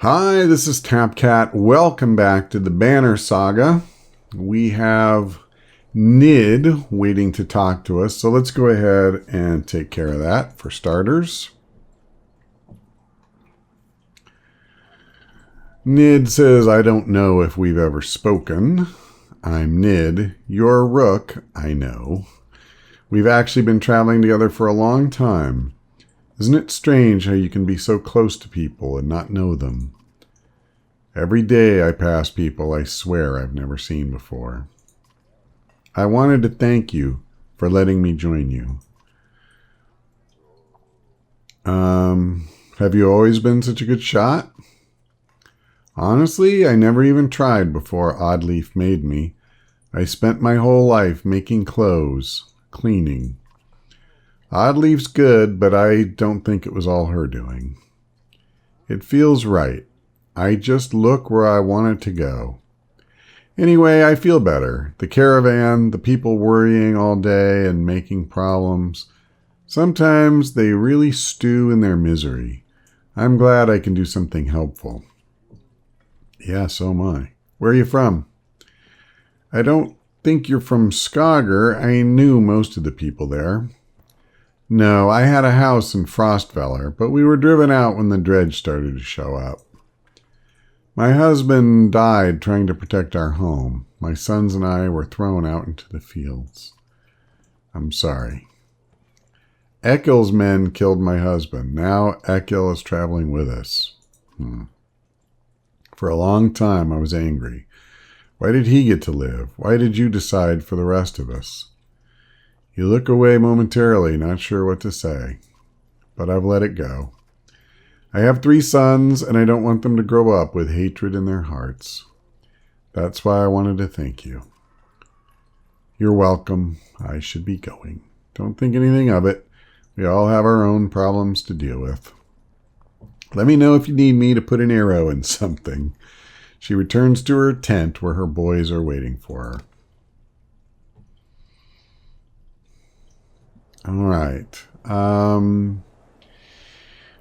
Hi, this is Tapcat. Welcome back to the Banner Saga. We have Nid waiting to talk to us, so let's go ahead and take care of that for starters. Nid says, I don't know if we've ever spoken. I'm Nid. You're Rook, I know. We've actually been traveling together for a long time. Isn't it strange how you can be so close to people and not know them? Every day I pass people I swear I've never seen before. I wanted to thank you for letting me join you. Have you always been such a good shot? Honestly, I never even tried before Oddleaf made me. I spent my whole life making clothes, cleaning. Oddleaf's good, but I don't think it was all her doing. It feels right. I just look where I want it to go. Anyway, I feel better. The caravan, the people worrying all day and making problems. Sometimes they really stew in their misery. I'm glad I can do something helpful. Yeah, so am I. Where are you from? I don't think you're from Skager. I knew most of the people there. No, I had a house in Frostfeller, but we were driven out when the dredge started to show up. My husband died trying to protect our home. My sons and I were thrown out into the fields. I'm sorry. Ekil's men killed my husband. Now Ekil is traveling with us. For a long time I was angry. Why did he get to live? Why did you decide for the rest of us? You look away momentarily, not sure what to say. But I've let it go. I have 3 sons, and I don't want them to grow up with hatred in their hearts. That's why I wanted to thank you. You're welcome. I should be going. Don't think anything of it. We all have our own problems to deal with. Let me know if you need me to put an arrow in something. She returns to her tent where her boys are waiting for her. All right.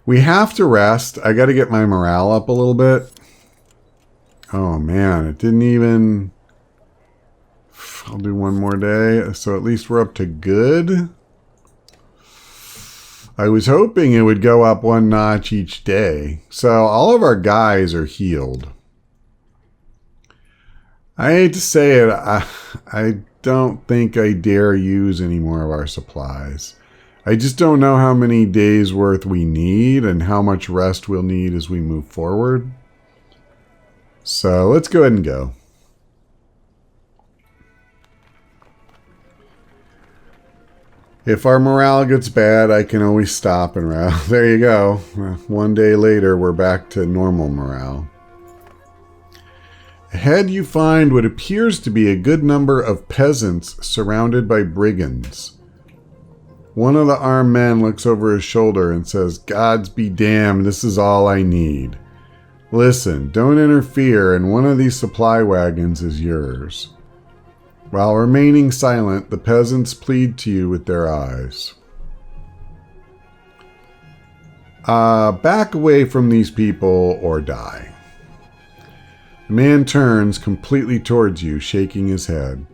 We have to rest. I got to get my morale up a little bit. Oh, man. It didn't even... I'll do one more day. So at least we're up to good. I was hoping it would go up 1 notch each day. So all of our guys are healed. I hate to say it. I don't think I dare use any more of our supplies. I just don't know how many days worth we need and how much rest we'll need as we move forward. So let's go ahead and go. If our morale gets bad, I can always stop and rest. There you go. 1 day later, we're back to normal morale. Ahead you find what appears to be a good number of peasants surrounded by brigands. One of the armed men looks over his shoulder and says, Gods be damned, this is all I need. Listen, don't interfere, and one of these supply wagons is yours. While remaining silent, the peasants plead to you with their eyes. Back away from these people or die. The man turns completely towards you, shaking his head.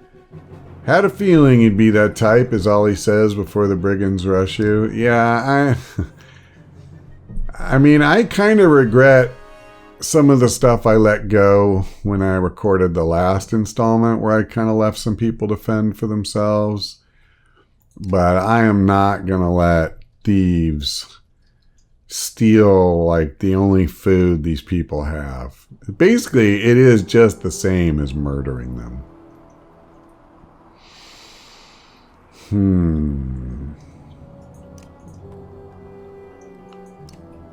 Had a feeling he'd be that type, is all he says before the brigands rush you. Yeah, I mean, I kind of regret some of the stuff I let go when I recorded the last installment, where I kind of left some people to fend for themselves. But I am not going to let thieves steal like the only food these people have. Basically, it is just the same as murdering them.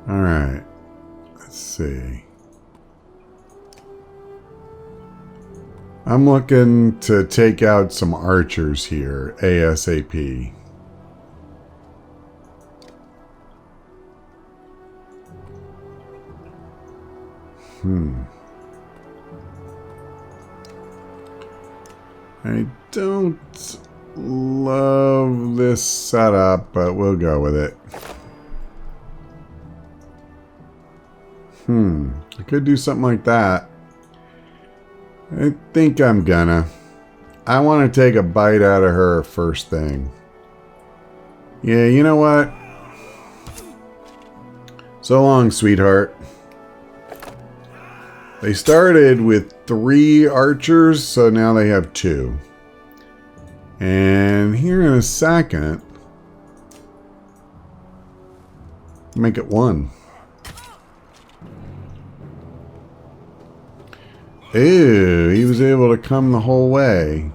All right. Let's see. I'm looking to take out some archers here, ASAP. I don't love this setup, but we'll go with it. I could do something like that. I think I'm gonna. I want to take a bite out of her first thing. Yeah, you know what? So long, sweetheart. They started with 3 archers, so now they have 2. And here in a second, make it 1. Ew, he was able to come the whole way.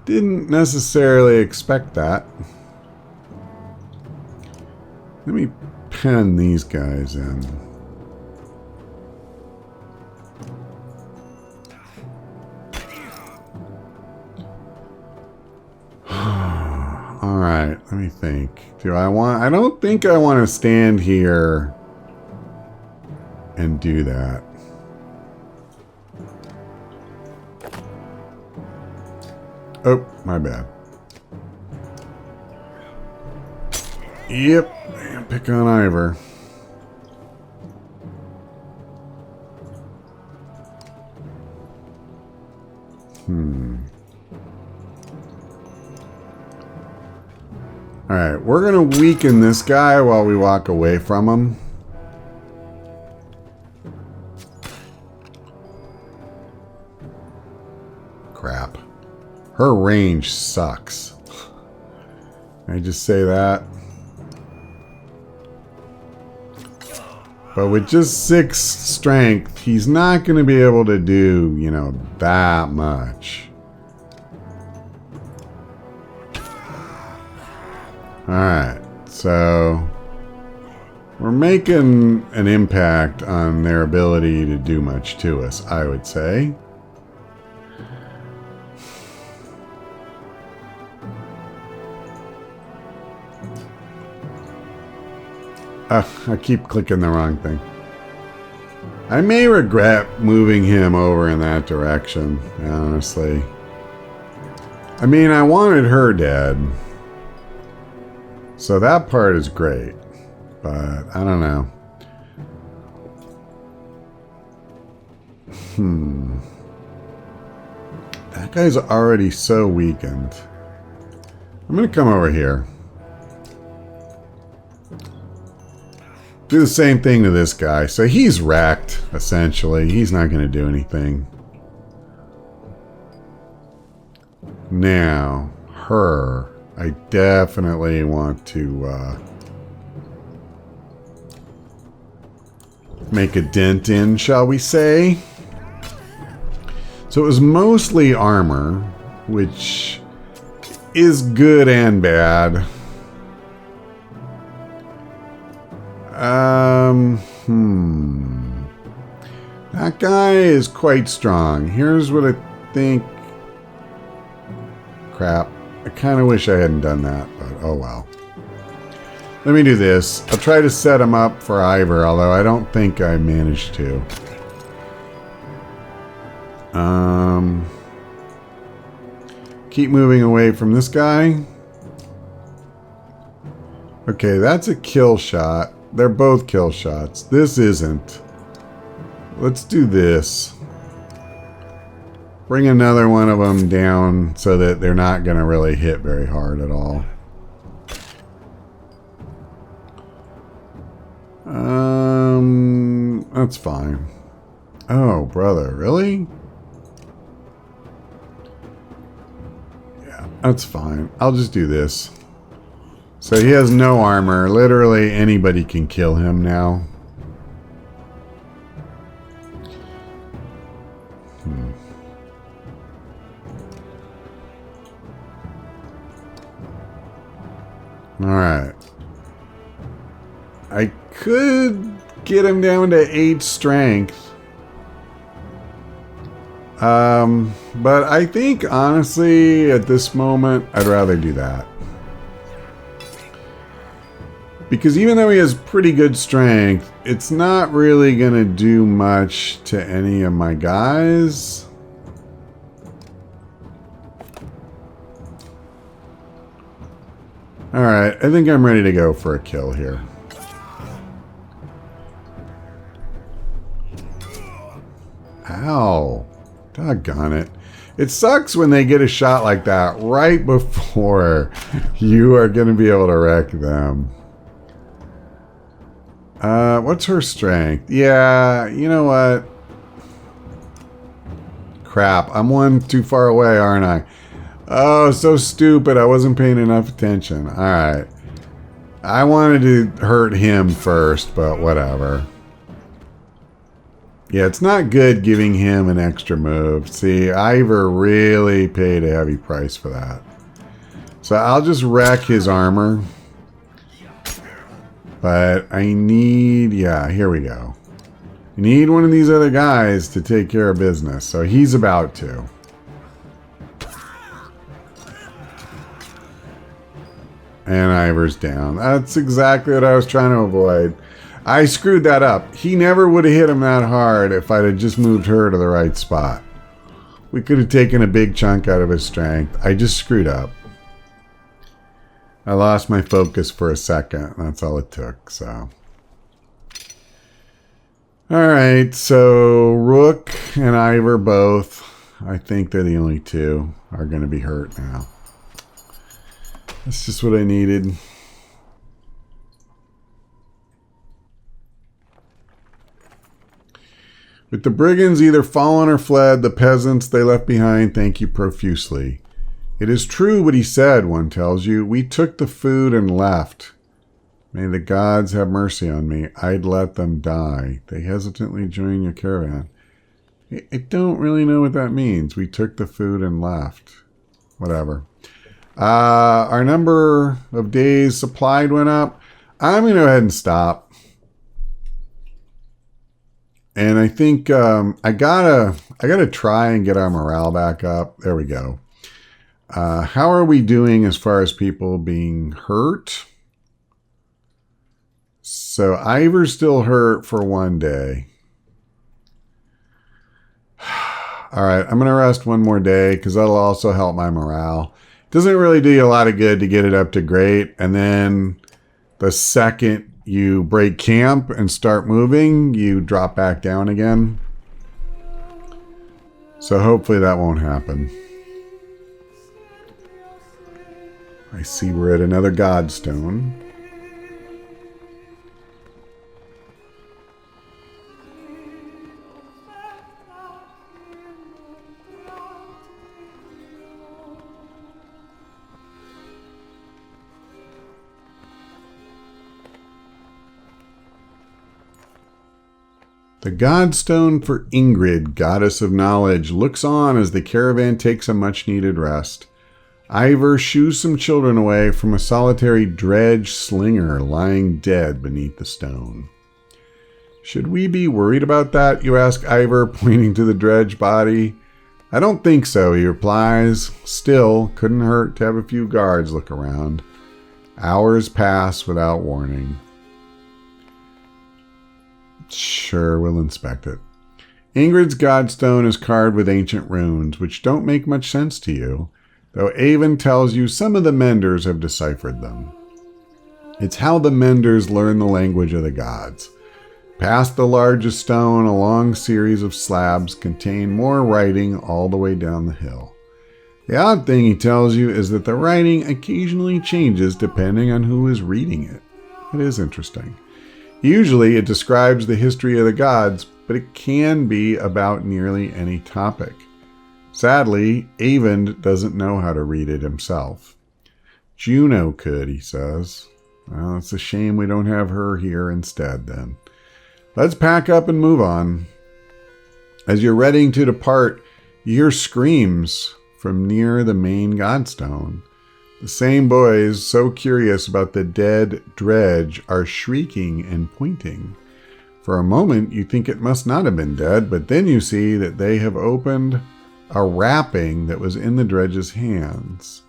Didn't necessarily expect that. Let me pen these guys in. Alright, let me think. I don't think I want to stand here and do that. Oh, my bad. Yep, pick on Ivor. Alright, we're going to weaken this guy while we walk away from him. Crap. Her range sucks. Can I just say that? But with just 6 strength, he's not going to be able to do, you know, that much. Alright, so we're making an impact on their ability to do much to us, I would say. I keep clicking the wrong thing. I may regret moving him over in that direction, honestly. I mean, I wanted her dead. So that part is great. But, I don't know. That guy's already so weakened. I'm going to come over here. Do the same thing to this guy. So he's wrecked, essentially. He's not going to do anything. Now, her. I definitely want to make a dent in, shall we say. So it was mostly armor, which is good and bad. That guy is quite strong. Here's what I think. Crap. I kind of wish I hadn't done that, but oh well. Let me do this. I'll try to set him up for Ivor, although I don't think I managed to. Keep moving away from this guy. Okay, that's a kill shot. They're both kill shots. This isn't. Let's do this. Bring another one of them down so that they're not going to really hit very hard at all. That's fine. Oh, brother, really? Yeah, that's fine. I'll just do this. So he has no armor. Literally anybody can kill him now. Alright. I could get him down to 8 strength. But I think, honestly, at this moment, I'd rather do that. Because even though he has pretty good strength, it's not really going to do much to any of my guys. Alright, I think I'm ready to go for a kill here. Ow. Doggone it. It sucks when they get a shot like that right before you are going to be able to wreck them. What's her strength? Yeah, you know what? Crap, I'm one too far away, aren't I? Oh, so stupid. I wasn't paying enough attention. Alright. I wanted to hurt him first, but whatever. Yeah, it's not good giving him an extra move. See, Ivor really paid a heavy price for that. So I'll just wreck his armor. But I need... Yeah, here we go. I need one of these other guys to take care of business. So he's about to. And Ivor's down. That's exactly what I was trying to avoid. I screwed that up. He never would have hit him that hard if I'd have just moved her to the right spot. We could have taken a big chunk out of his strength. I just screwed up. I lost my focus for a second. That's all it took, so. Alright, so Rook and Ivor both. I think they're the only two are going to be hurt now. That's just what I needed. With the brigands either fallen or fled, the peasants they left behind thank you profusely. It is true what he said, one tells you. We took the food and left. May the gods have mercy on me. I'd let them die. They hesitantly join your caravan. I don't really know what that means. We took the food and left. Whatever. Our number of days supplied went up. I'm going to go ahead and stop. And I think I gotta try and get our morale back up. There we go. How are we doing as far as people being hurt? So Ivor's still hurt for 1 day. All right, I'm going to rest 1 more day because that'll also help my morale. Doesn't really do you a lot of good to get it up to great. And then the second you break camp and start moving, you drop back down again. So hopefully that won't happen. I see we're at another godstone. The godstone for Ingrid, goddess of knowledge, looks on as the caravan takes a much-needed rest. Ivor shoos some children away from a solitary dredge slinger lying dead beneath the stone. Should we be worried about that, you ask Ivor, pointing to the dredge body. I don't think so, he replies. Still, couldn't hurt to have a few guards look around. Hours pass without warning. Sure, we'll inspect it. Ingrid's godstone is carved with ancient runes, which don't make much sense to you, though Avon tells you some of the menders have deciphered them. It's how the menders learn the language of the gods. Past the largest stone, a long series of slabs contain more writing all the way down the hill. The odd thing he tells you is that the writing occasionally changes depending on who is reading it. It is interesting. Usually it describes the history of the gods, but it can be about nearly any topic. Sadly, Avon doesn't know how to read it himself. Juno could, he says. Well, it's a shame we don't have her here instead, then. Let's pack up and move on. As you're ready to depart, you hear screams from near the main godstone. The same boys, so curious about the dead dredge, are shrieking and pointing. For a moment, you think it must not have been dead, but then you see that they have opened a wrapping that was in the dredge's hands.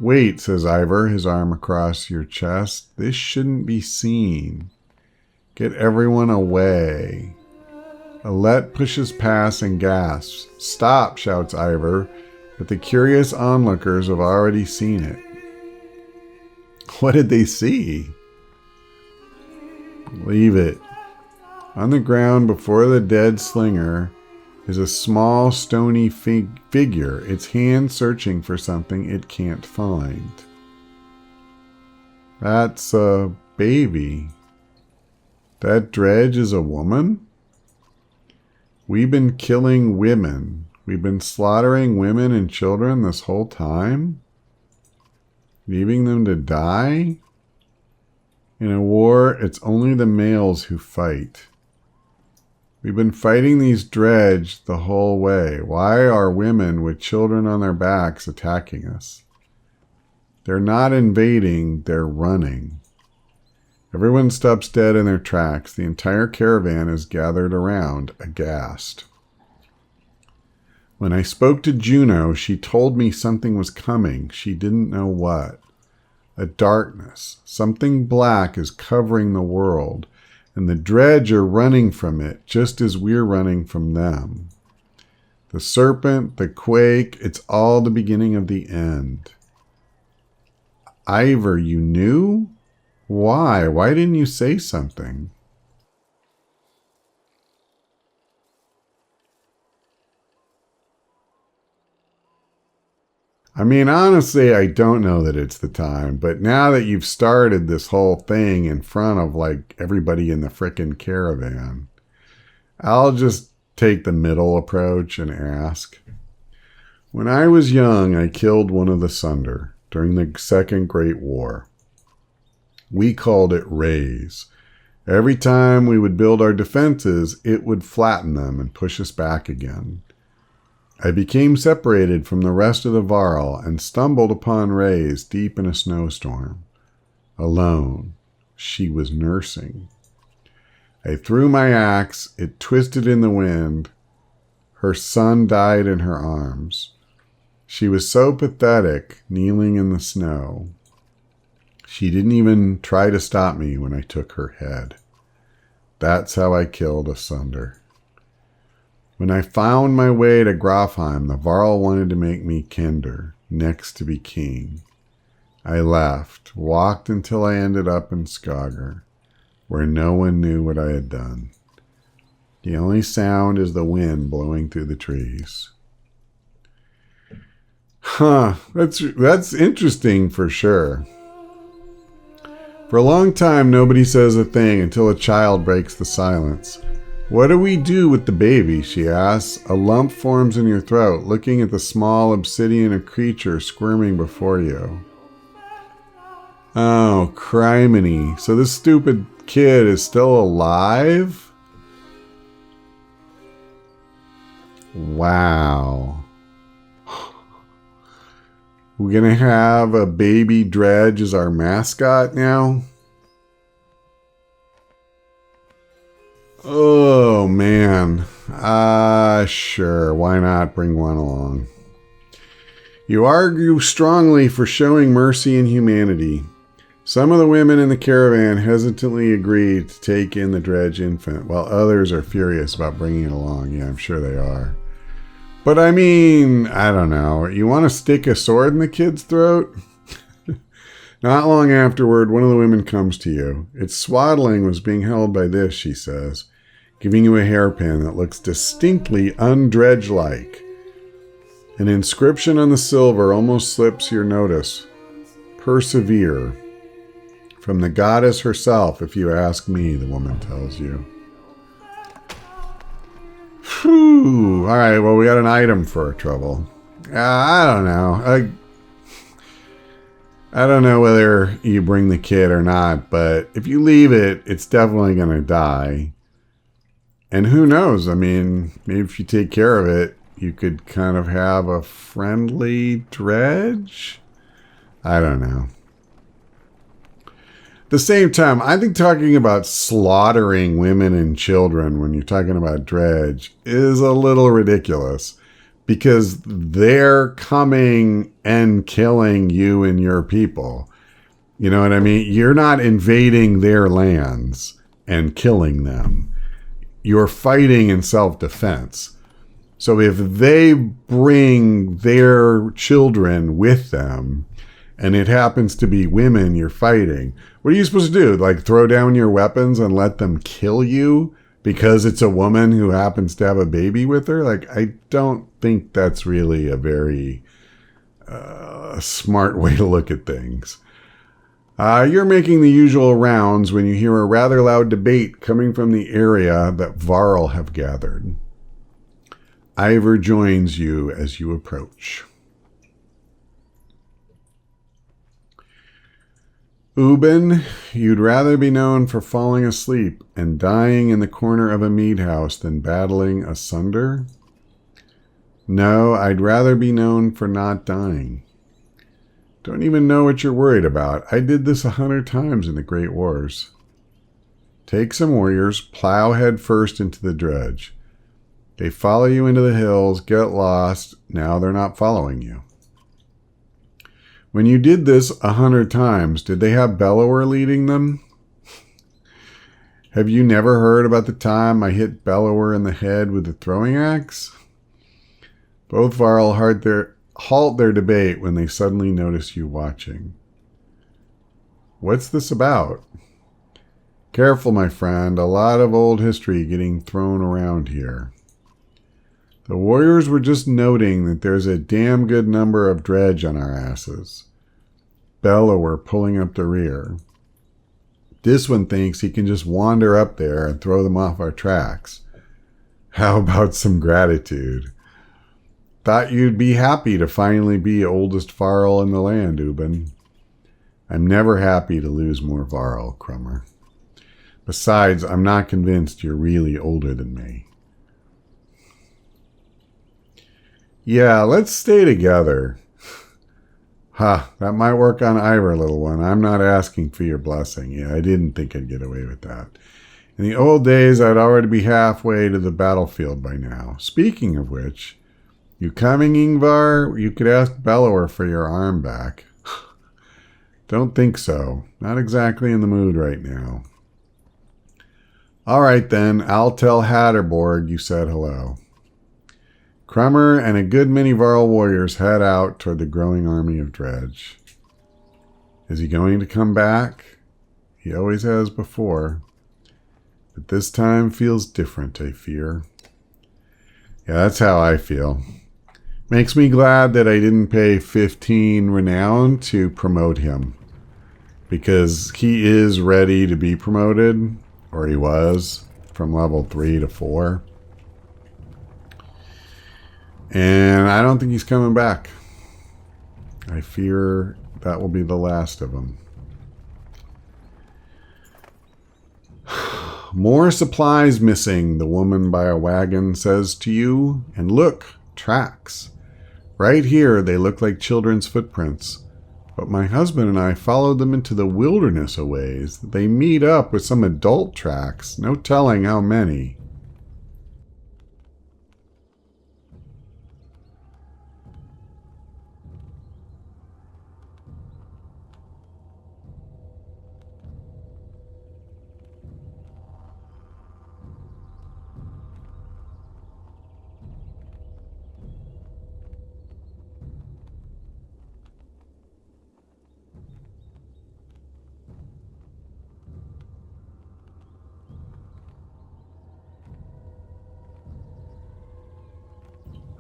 Wait, says Ivor, his arm across your chest. This shouldn't be seen. Get everyone away. Alette pushes past and gasps. Stop, shouts Ivor, but the curious onlookers have already seen it. What did they see? Leave it. On the ground before the dead slinger, is a small stony figure, its hand searching for something it can't find. That's a baby. That dredge is a woman? We've been killing women. We've been slaughtering women and children this whole time? Leaving them to die? In a war, it's only the males who fight. We've been fighting these dredge the whole way. Why are women with children on their backs attacking us? They're not invading, they're running. Everyone stops dead in their tracks. The entire caravan is gathered around, aghast. When I spoke to Juno, she told me something was coming. She didn't know what. A darkness. Something black is covering the world, and the dredge are running from it just as we're running from them. The serpent, the quake, it's all the beginning of the end. Ivor, you knew? Why? Why didn't you say something? I mean, honestly, I don't know that it's the time, but now that you've started this whole thing in front of like everybody in the frickin' caravan, I'll just take the middle approach and ask. When I was young, I killed one of the Sunder during the Second Great War. We called it raise. Every time we would build our defenses, it would flatten them and push us back again. I became separated from the rest of the Varl and stumbled upon Rays deep in a snowstorm. Alone. She was nursing. I threw my axe. It twisted in the wind. Her son died in her arms. She was so pathetic, kneeling in the snow. She didn't even try to stop me when I took her head. That's how I killed a Sunder. When I found my way to Grafheim, the Varl wanted to make me Kender, next to be king. I left, walked until I ended up in Skager, where no one knew what I had done. The only sound is the wind blowing through the trees. Huh, that's interesting for sure. For a long time, nobody says a thing until a child breaks the silence. What do we do with the baby? She asks. A lump forms in your throat, looking at the small obsidian creature squirming before you. Oh, criminy. So this stupid kid is still alive? Wow. We're gonna have a baby dredge as our mascot now? Oh, man. Sure. Why not bring one along? You argue strongly for showing mercy and humanity. Some of the women in the caravan hesitantly agree to take in the dredge infant, while others are furious about bringing it along. Yeah, I'm sure they are. But I mean, I don't know. You want to stick a sword in the kid's throat? Not long afterward, one of the women comes to you. Its swaddling was being held by this, she says, giving you a hairpin that looks distinctly undredge-like. An inscription on the silver almost slips your notice. Persevere. From the goddess herself, if you ask me, the woman tells you. Phew. All right, well, we got an item for our trouble. I don't know. I don't know whether you bring the kid or not, but if you leave it, it's definitely going to die. And who knows? I mean, maybe if you take care of it, you could kind of have a friendly dredge? I don't know. At the same time, I think talking about slaughtering women and children when you're talking about dredge is a little ridiculous, because they're coming and killing you and your people. You know what I mean? You're not invading their lands and killing them. You're fighting in self-defense. So if they bring their children with them, and it happens to be women you're fighting, what are you supposed to do? Like throw down your weapons and let them kill you because it's a woman who happens to have a baby with her. Like, I don't think that's really a very smart way to look at things. You're making the usual rounds when you hear a rather loud debate coming from the area that Varl have gathered. Ivor joins you as you approach. Ubin, you'd rather be known for falling asleep and dying in the corner of a mead house than battling asunder? No, I'd rather be known for not dying. Don't even know what you're worried about. I did this 100 times in the Great Wars. Take some warriors, plow head first into the dredge. They follow you into the hills, get lost. Now they're not following you. When you did this 100 times, did they have Bellower leading them? Have you never heard about the time I hit Bellower in the head with a throwing axe? Both Varl halt their debate when they suddenly notice you watching. What's this about? Careful, my friend. A lot of old history getting thrown around here. The warriors were just noting that there's a damn good number of dredge on our asses. Bellower pulling up the rear. This one thinks he can just wander up there and throw them off our tracks. How about some gratitude? Thought you'd be happy to finally be oldest Varl in the land, Ubin. I'm never happy to lose more Varl, Crummer. Besides, I'm not convinced you're really older than me. Yeah, let's stay together. Ha, that might work on Ivor, little one. I'm not asking for your blessing. Yeah, I didn't think I'd get away with that. In the old days, I'd already be halfway to the battlefield by now. Speaking of which, you coming, Ingvar? You could ask Bellower for your arm back. Don't think so. Not exactly in the mood right now. All right, then. I'll tell Hatterborg you said hello. Crummer and a good many Varl warriors head out toward the growing army of dredge. Is he going to come back? He always has before. But this time feels different, I fear. Yeah, that's how I feel. Makes me glad that I didn't pay 15 renown to promote him. Because he is ready to be promoted, or he was, from level 3 to 4. And I don't think he's coming back. I fear that will be the last of them. More supplies missing, the woman by a wagon says to you. And look, tracks. Right here they look like children's footprints. But my husband and I followed them into the wilderness a ways. They meet up with some adult tracks. No telling how many.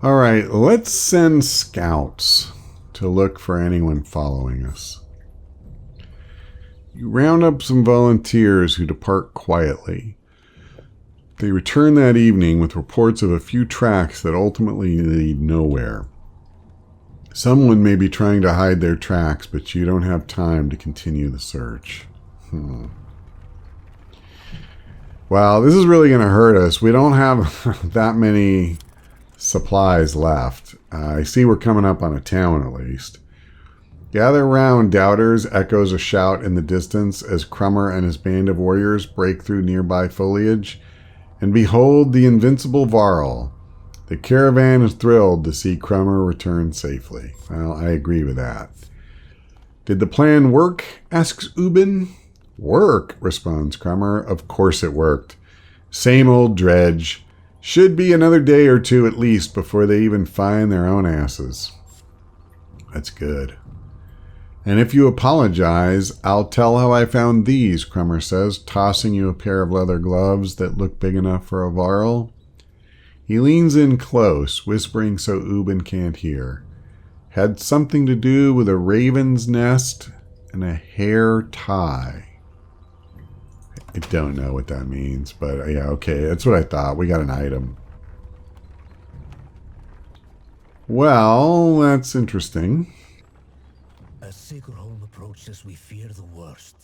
All right, let's send scouts to look for anyone following us. You round up some volunteers who depart quietly. They return that evening with reports of a few tracks that ultimately lead nowhere. Someone may be trying to hide their tracks, but you don't have time to continue the search. Wow, this is really going to hurt us. We don't have that many supplies left. I see we're coming up on a town at least. Gather round, doubters, echoes a shout in the distance as Crummer and his band of warriors break through nearby foliage. And behold the invincible Varl. The caravan is thrilled to see Crummer return safely. Well, I agree with that. Did the plan work? Asks Ubin. Work, responds Crummer. Of course it worked. Same old dredge. Should be another day or two at least before they even find their own asses. That's good. And if you apologize, I'll tell how I found these, Crummer says, tossing you a pair of leather gloves that look big enough for a varl. He leans in close, whispering so Ubin can't hear. Had something to do with a raven's nest and a hair tie. I don't know what that means, but yeah, okay, that's what I thought. We got an item. Well, that's interesting. As Sigurholm approaches, we fear the worst.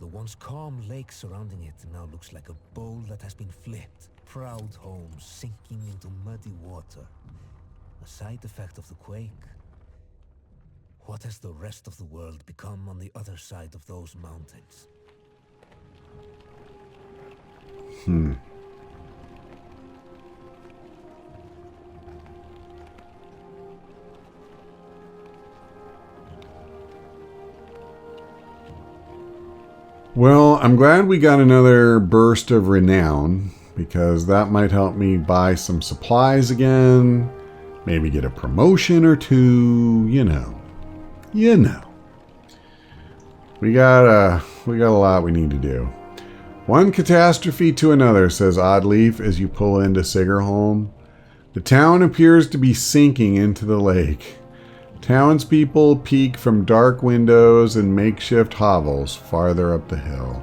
The once calm lake surrounding it now looks like a bowl that has been flipped. Proud home sinking into muddy water. A side effect of the quake. What has the rest of the world become on the other side of those mountains? Well, I'm glad we got another burst of renown, because that might help me buy some supplies again, maybe get a promotion or two, you know. We got a lot we need to do. One catastrophe to another, says Oddleaf as you pull into Sigurholm. The town appears to be sinking into the lake. Townspeople peek from dark windows and makeshift hovels farther up the hill.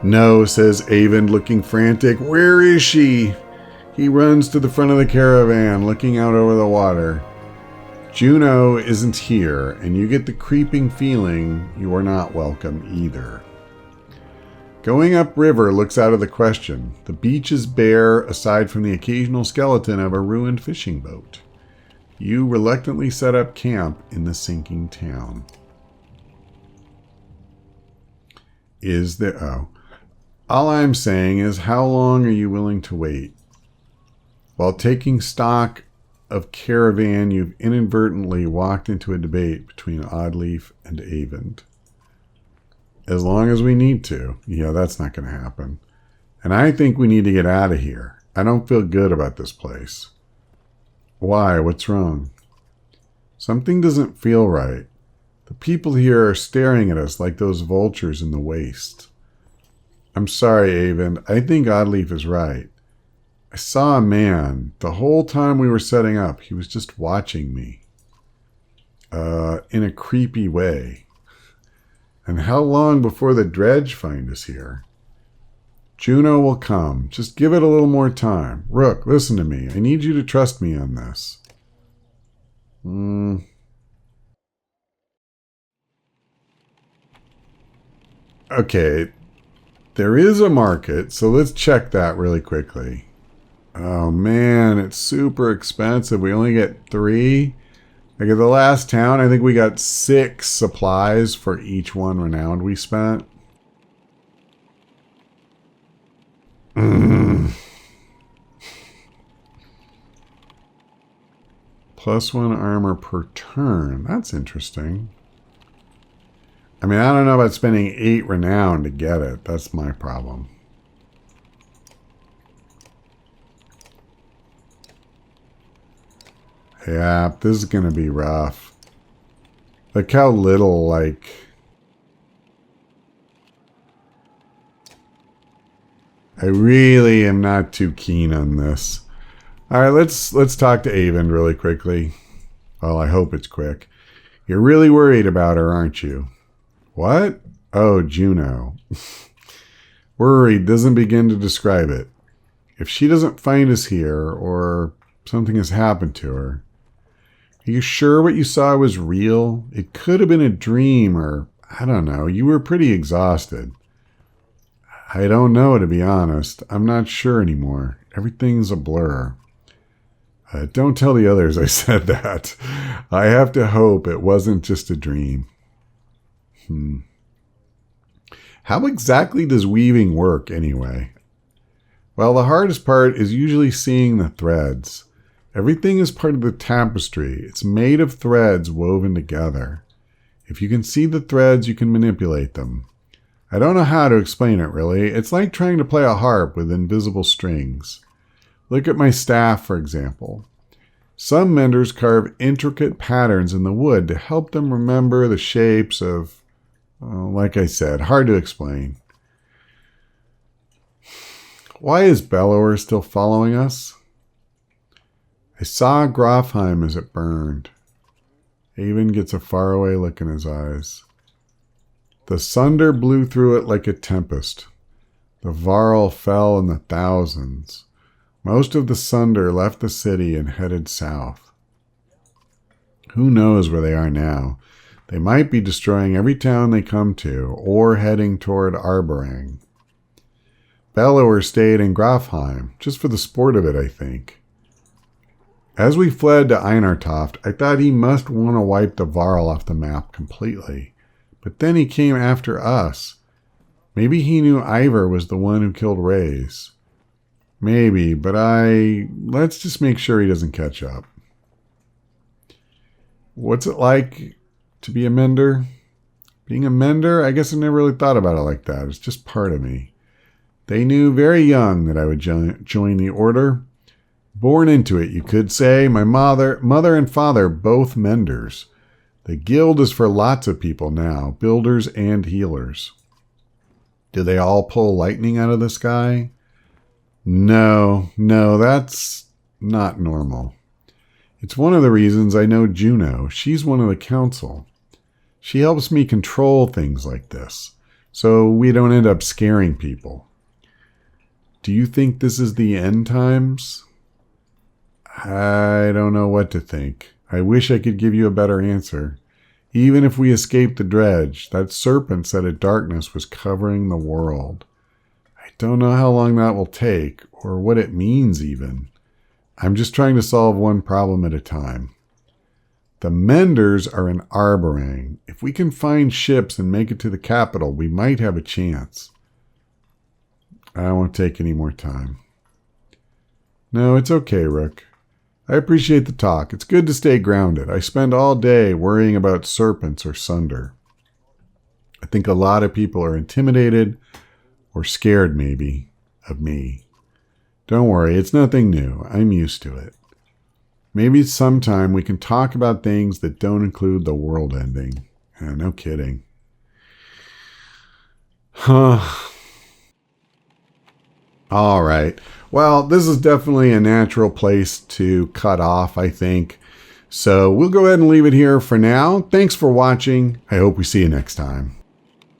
No, says Avon, looking frantic. Where is she? He runs to the front of the caravan, looking out over the water. Juno isn't here, and you get the creeping feeling you are not welcome either. Going upriver looks out of the question. The beach is bare, aside from the occasional skeleton of a ruined fishing boat. You reluctantly set up camp in the sinking town. Is there... Oh. All I'm saying is, how long are you willing to wait? While taking stock of caravan, you've inadvertently walked into a debate between Oddleaf and Avon. As long as we need to. Yeah, that's not going to happen. And I think we need to get out of here. I don't feel good about this place. Why? What's wrong? Something doesn't feel right. The people here are staring at us like those vultures in the waste. I'm sorry, Avon. I think Oddleaf is right. I saw a man. The whole time we were setting up, he was just watching me. In a creepy way. And how long before the dredge find us here? Juno will come. Just give it a little more time. Rook, listen to me. I need you to trust me on this. Okay. There is a market, so let's check that really quickly. Oh man, it's super expensive. We only get 3. Like at the last town, I think we got 6 supplies for each one renowned we spent. +1 armor per turn. That's interesting. I mean, I don't know about spending 8 renown to get it. That's my problem. Yeah, this is going to be rough. Look how little, like... I really am not too keen on this. Alright, let's talk to Avon really quickly. Well, I hope it's quick. You're really worried about her, aren't you? What? Oh, Juno. Worried doesn't begin to describe it. If she doesn't find us here, or something has happened to her, are you sure what you saw was real? It could have been a dream, or, I don't know, you were pretty exhausted. I don't know, to be honest. I'm not sure anymore. Everything's a blur. Don't tell the others I said that. I have to hope it wasn't just a dream. How exactly does weaving work, anyway? Well, the hardest part is usually seeing the threads. Everything is part of the tapestry. It's made of threads woven together. If you can see the threads, you can manipulate them. I don't know how to explain it, really. It's like trying to play a harp with invisible strings. Look at my staff, for example. Some menders carve intricate patterns in the wood to help them remember the shapes of, like I said, hard to explain. Why is Bellower still following us? I saw Grofheim as it burned. Avon gets a faraway look in his eyes. The sunder blew through it like a tempest. The Varl fell in the thousands. Most of the sunder left the city and headed south. Who knows where they are now? They might be destroying every town they come to, or heading toward Arborang. Bellower stayed in Grofheim, just for the sport of it, I think. As we fled to Einartoft, I thought he must want to wipe the Varl off the map completely. But then he came after us. Maybe he knew Ivar was the one who killed Reyes. Maybe, but let's just make sure he doesn't catch up. What's it like to be a mender? Being a mender? I guess I never really thought about it like that. It's just part of me. They knew very young that I would join the order. Born into it, you could say. My mother and father, both menders. The guild is for lots of people now, builders and healers. Do they all pull lightning out of the sky? No, that's not normal. It's one of the reasons I know Juno. She's one of the council. She helps me control things like this, so we don't end up scaring people. Do you think this is the end times? I don't know what to think. I wish I could give you a better answer. Even if we escape the dredge, that serpent said a darkness was covering the world. I don't know how long that will take, or what it means even. I'm just trying to solve one problem at a time. The Menders are in Arborang. If we can find ships and make it to the capital, we might have a chance. I won't take any more time. No, it's okay, Rook. I appreciate the talk. It's good to stay grounded. I spend all day worrying about serpents or sunder. I think a lot of people are intimidated or scared, maybe, of me. Don't worry, it's nothing new. I'm used to it. Maybe sometime we can talk about things that don't include the world ending. No kidding. All right. Well, this is definitely a natural place to cut off, I think. So we'll go ahead and leave it here for now. Thanks for watching. I hope we see you next time.